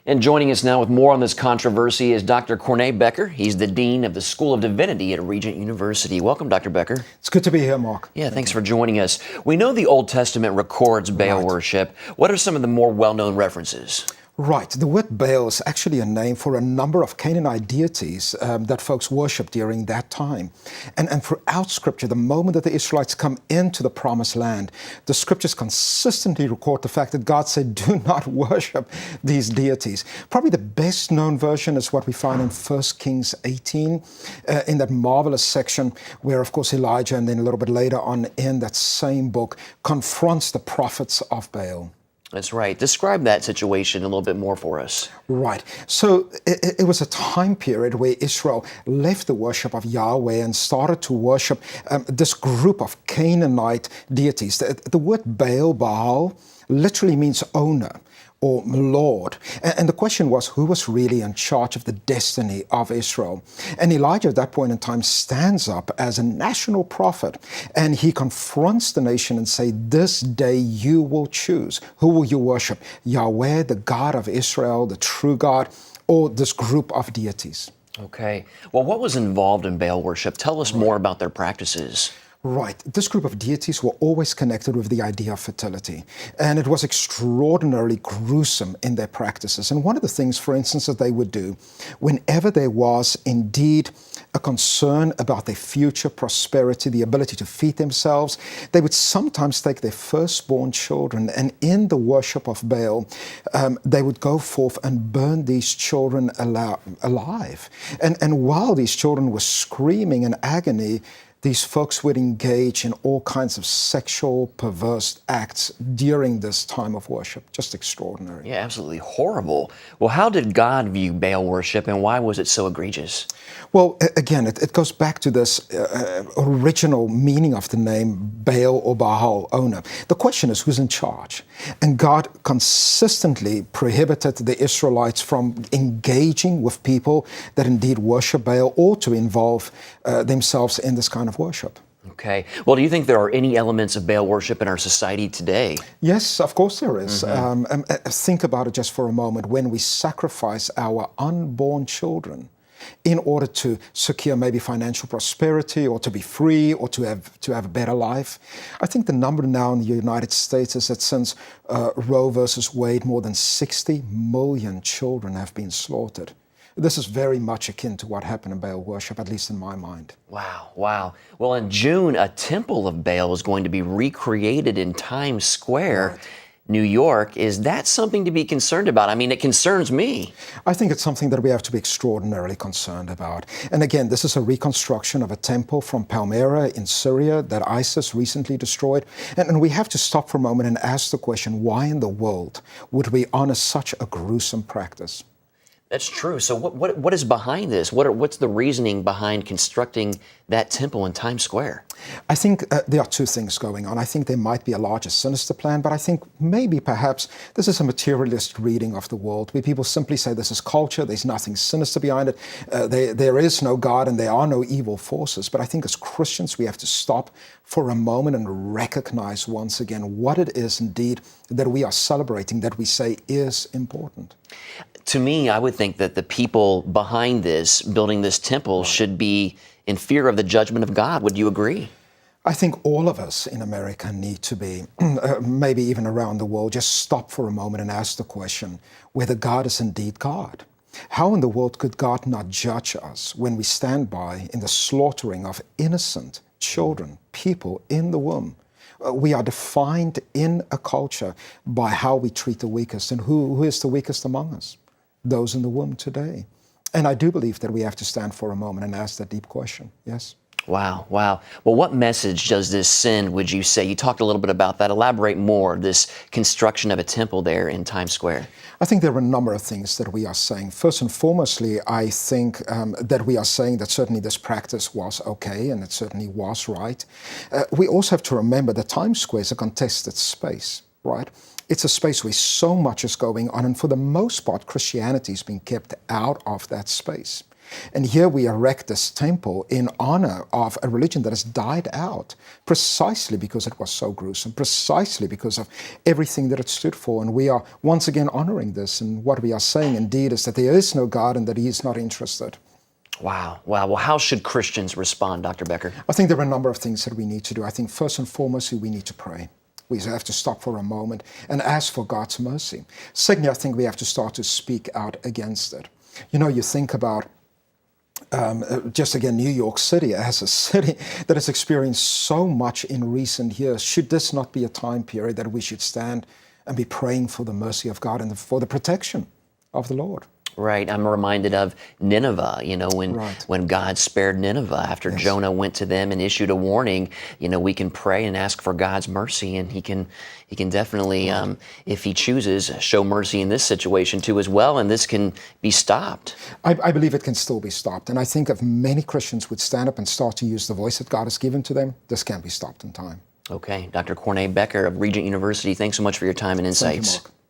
And joining us now with more on this controversy is Dr. Corné Becker. He's the Dean of the School of Divinity at Regent University. Welcome, Dr. Becker. It's good to be here, Mark. Yeah, thanks for joining us. We know the Old Testament records Baal worship. What are some of the more well-known references? Right. The word Baal is actually a name for a number of Canaanite deities that folks worshipped during that time. And throughout Scripture, the moment that the Israelites come into the Promised Land, the Scriptures consistently record the fact that God said, do not worship these deities. Probably the best known version is what we find in 1 Kings 18, in that marvelous section where, of course, Elijah, and then a little bit later on in that same book, confronts the prophets of Baal. That's right. Describe that situation a little bit more for us. Right. So it was a time period where Israel left the worship of Yahweh and started to worship this group of Canaanite deities. The word Baal literally means owner or Lord. And the question was, who was really in charge of the destiny of Israel? And Elijah at that point in time stands up as a national prophet, and he confronts the nation and say, this day you will choose. Who will you worship? Yahweh, the God of Israel, the true God, or this group of deities? Okay. Well, what was involved in Baal worship? Tell us more about their practices. Right. This group of deities were always connected with the idea of fertility, and it was extraordinarily gruesome in their practices. And one of the things, for instance, that they would do whenever there was indeed a concern about their future prosperity, the ability to feed themselves, they would sometimes take their firstborn children, and in the worship of Baal, they would go forth and burn these children alive. And while these children were screaming in agony, these folks would engage in all kinds of sexual, perverse acts during this time of worship. Just extraordinary. Yeah, absolutely horrible. Well, how did God view Baal worship, and why was it so egregious? Well, again, it goes back to this original meaning of the name Baal or Baal, owner. The question is, who's in charge? And God consistently prohibited the Israelites from engaging with people that indeed worship Baal or to involve themselves in this kind of worship. Okay. Well, do you think there are any elements of Baal worship in our society today? Yes, of course there is. Think about it just for a moment. When we sacrifice our unborn children in order to secure maybe financial prosperity or to be free or to have a better life. I think the number now in the United States is that since Roe versus Wade, more than 60 million children have been slaughtered. This is very much akin to what happened in Baal worship, at least in my mind. Wow, wow. Well, in June, a temple of Baal is going to be recreated in Times Square, New York. Is that something to be concerned about? I mean, it concerns me. I think it's something that we have to be extraordinarily concerned about. And again, this is a reconstruction of a temple from Palmyra in Syria that ISIS recently destroyed. And we have to stop for a moment and ask the question, why in the world would we honor such a gruesome practice? That's true. So what is behind this? What's the reasoning behind constructing that temple in Times Square? I think there are two things going on. I think there might be a larger sinister plan, but I think maybe perhaps this is a materialist reading of the world where people simply say this is culture, there's nothing sinister behind it, there is no God and there are no evil forces. But I think as Christians we have to stop for a moment and recognize once again what it is indeed that we are celebrating, that we say is important. To me, I would think that the people behind this, building this temple, should be in fear of the judgment of God. Would you agree? I think all of us in America need to be, maybe even around the world, just stop for a moment and ask the question whether God is indeed God. How in the world could God not judge us when we stand by in the slaughtering of innocent children, people in the womb? We are defined in a culture by how we treat the weakest. And who is the weakest among us? Those in the womb today. And I do believe that we have to stand for a moment and ask that deep question. Yes? Wow, wow. Well, what message does this send, would you say? You talked a little bit about that. Elaborate more, this construction of a temple there in Times Square. I think there are a number of things that we are saying. First and foremostly, I think that we are saying that certainly this practice was okay and it certainly was right. We also have to remember that Times Square is a contested space, right? It's a space where so much is going on, and for the most part, Christianity is being kept out of that space. And here we erect this temple in honor of a religion that has died out precisely because it was so gruesome, precisely because of everything that it stood for. And we are once again honoring this. And what we are saying indeed is that there is no God and that he is not interested. Wow. Wow. Well, how should Christians respond, Dr. Becker? I think there are a number of things that we need to do. I think first and foremost, we need to pray. We have to stop for a moment and ask for God's mercy. Secondly, I think we have to start to speak out against it. You know, you think about just again, New York City as a city that has experienced so much in recent years. Should this not be a time period that we should stand and be praying for the mercy of God and for the protection of the Lord? Right. I'm reminded of Nineveh, Right. when God spared Nineveh after Jonah went to them and issued a warning. We can pray and ask for God's mercy, and he can definitely, if he chooses, show mercy in this situation too as well, and this can be stopped. I believe it can still be stopped. And I think if many Christians would stand up and start to use the voice that God has given to them, this can be stopped in time. Okay. Dr. Corné Becker of Regent University, thanks so much for your time and insights. Thank you, Mark.